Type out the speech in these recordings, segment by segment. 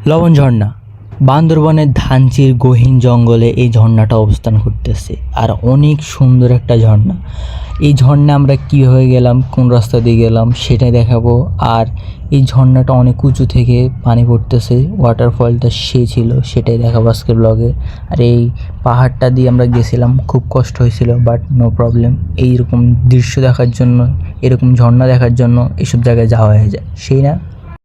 লবণ ঝর্ণা বান্দরবনের ধানচির গহীন জঙ্গলে এই ঝর্ণাটা অবস্থান করতেছে, আর অনেক সুন্দর একটা ঝর্ণা। এই ঝর্ণা আমরা কীভাবে গেলাম, কোন রাস্তা দিয়ে গেলাম সেটাই দেখাবো। আর এই ঝর্ণাটা অনেক উঁচু থেকে পানি পড়তেছে, ওয়াটারফলটা ছিল সেটাই দেখাবো আজকের ব্লগে। আর এই পাহাড়টা দিয়ে আমরা গেছিলাম, খুব কষ্ট হয়েছিল, বাট নো প্রবলেম। এইরকম দৃশ্য দেখার জন্য, এরকম ঝর্ণা দেখার জন্য এসব জায়গায় যাওয়া হয়ে যায়, সেই না?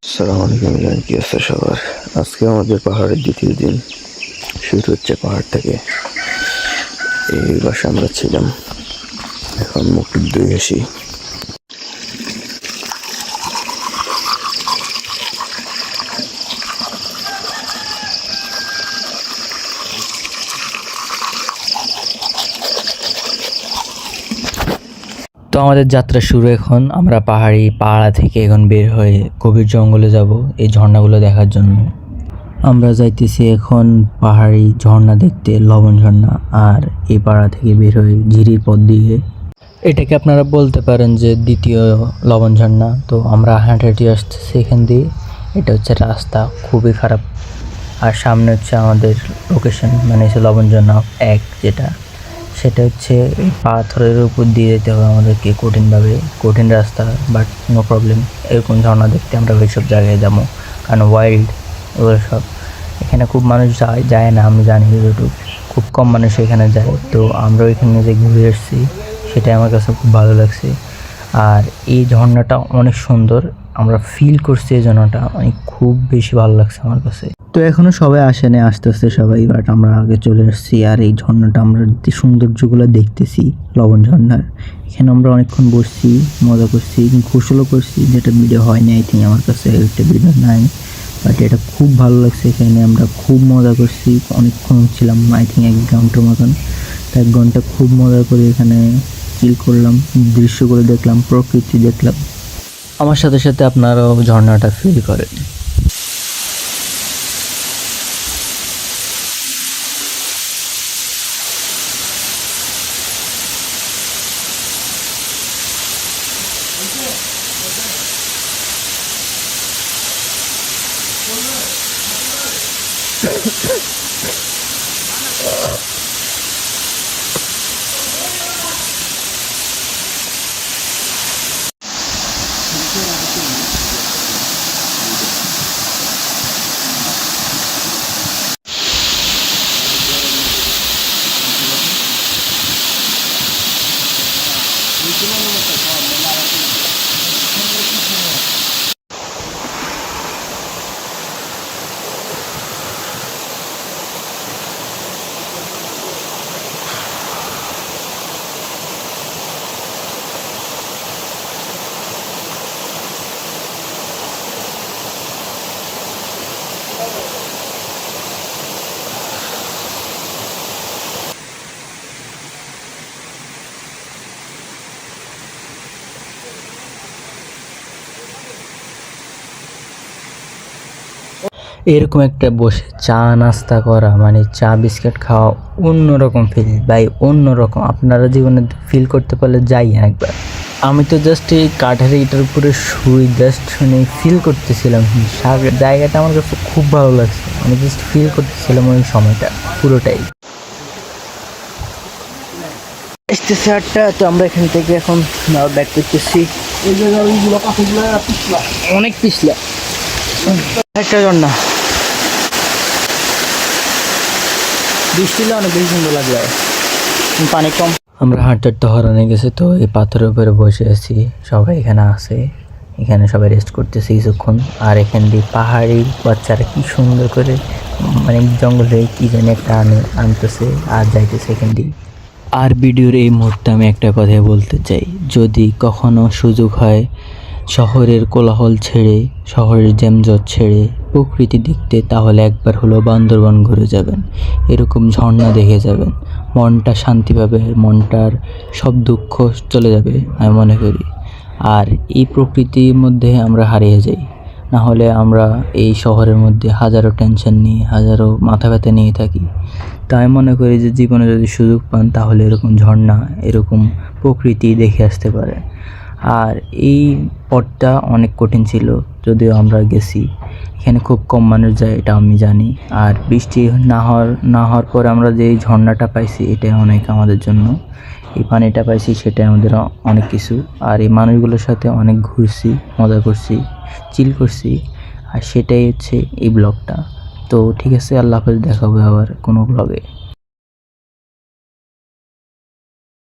আসসালামু আলাইকুম, কি আছে সবার? আজকে আমাদের পাহাড়ের দ্বিতীয় দিন শুরু হচ্ছে পাহাড় থেকে। এই বাসে আমরা ছিলাম, এখন মুখ ধুয়ে আসি। তো আমাদের যাত্রা শুরু। এখন আমরা পাহাড়া থেকে এখন বের হয়ে গভীর জঙ্গলে যাব এই ঝর্ণাগুলো দেখার জন্য। আমরা যাইতেছি এখন পাহাড়ি ঝর্ণা দেখতে, লবণ ঝর্ণা। আর এই পাড়া থেকে বের হয়ে ঝিরির পথ দিয়ে, এটাকে আপনারা বলতে পারেন যে দ্বিতীয় লবণ ঝর্ণা। তো আমরা হাঁটাহাঁটি আসতেছি এখান দিয়ে। এটা হচ্ছে রাস্তা, খুবই খারাপ। আর সামনে হচ্ছে আমাদের লোকেশন, মানে হচ্ছে লবণ ঝর্ণা এক, যেটা সেটা হচ্ছে এই পাথরের উপর দিয়ে যেতে হবে আমাদেরকে, কঠিন রাস্তা, বাট নো প্রবলেম। এরকম ঝর্ণা দেখতে আমরা ওইসব জায়গায় যাবো, কারণ ওয়াইল্ড ওগুলো সব। এখানে খুব মানুষ যায় না, আমি জানি যতটুকু, খুব কম মানুষ এখানে যায়। তো আমরা ওইখানে যে ঘুরে এসেছি, সেটাই আমার কাছে খুব ভালো লাগছে। আর এই ঝর্ণাটা অনেক সুন্দর, আমরা ফিল করছি এই ঝর্ণাটা অনেক, খুব বেশি ভালো লাগছে আমার কাছে। তো এখনও সবাই আসেনি, আস্তে আস্তে সবাই, বাট আমরা আগে চলে আসছি। আর এই ঝর্ণাটা আমরা সৌন্দর্যগুলো দেখতেছি, লবণ ঝর্ণার। এখানে আমরা অনেকক্ষণ বসছি, মজা করছি, গোসলও করছি, যেটা ভিডিও হয়নি। আই থিঙ্ক আমার কাছে একটা ভিডিও নাই, বাট এটা খুব ভালো লাগছে। এখানে আমরা খুব মজা করছি, অনেকক্ষণ ছিলাম, আই থিঙ্ক 1 ঘন্টার মতন। 1 ঘন্টা খুব মজা করে এখানে চিল করলাম, দৃশ্যগুলো দেখলাম, প্রকৃতি দেখলাম। আমার সাথে সাথে আপনারাও ঝর্ণাটা ফিল করেন। এরকম একটা বসে চা নাস্তা করা, মানে চা বিস্কিট খাওয়া, অন্যরকম ফিল ভাই, অন্যরকম। আপনারা জীবনে ফিল করতে পারলে যাই একবার। আমি তো জাস্ট এই কাঠের ইটার উপরে শুই, জাস্ট শুনে ফিল করতেছিলাম। জায়গাটা আমার কাছে খুব ভালো লাগছে, আমি জাস্ট ফিল করতেছিলাম ওই সময়টা পুরোটাই। আসতেছে 8টা, তো আমরা এখান থেকে এখন ব্যাক করতেছি। এই জায়গাগুলো অনেক পিছলা, একটা ঝর্ণা। বৃষ্টি হলে অনেক বেশি সুন্দর লাগবে, পানি কম। আমরা হাঁটতে হরানো গেছে, তো এই পাথরের উপরে বসে আছি, সবাই এখানে আছে, এখানে সবাই রেস্ট করতেছে কিছুক্ষণ। আর এখান দিয়ে পাহাড়ি বাচ্চারা কি সুন্দর করে, মানে জঙ্গলে কি জানি একটা আনতেছে আর যাইতেছে এখান দিয়ে। আর ভিডিওর এই মুহূর্তে আমি একটা কথা বলতে চাই, যদি কখনো সুযোগ হয় শহরের কোলাহল ছেড়ে, শহরের জ্যামজট ছেড়ে প্রকৃতি দেখতে, তাহলে একবার হলো বান্দরবান ঘুরে যাবেন, এরকম ঝর্ণা দেখে যাবেন, মনটা শান্তি পাবে, মনটার সব দুঃখ চলে যাবে আমি মনে করি। আর এই প্রকৃতির মধ্যে আমরা হারিয়ে যাই, না হলে আমরা এই শহরের মধ্যে হাজারো টেনশন নিয়ে, হাজারো মাথা ব্যথা নিয়ে থাকি। তাই মনে করি যে জীবনে যদি সুযোগ পান, তাহলে এরকম ঝর্ণা, এরকম প্রকৃতি দেখে আসতে পারে। আর এই পথটা অনেক কঠিন ছিল, যদিও আমরা গেছি, এখানে খুব কম মানুষ যায় এটা আমি জানি। আর বৃষ্টি না হওয়ার পর আমরা যে এই ঝর্ণাটা পাইছি এটা অনেক আমাদের জন্য, এই পানিটা পাইছি সেটা আমাদের অনেক কিছু। আর এই মানুষগুলোর সাথে অনেক ঘুরছি, মজা করছি, চিল করছি, আর সেটাই হচ্ছে এই ব্লগটা। তো ঠিক আছে, আল্লাহ হাফেজ, দেখা হবে আবার কোনো ব্লগে।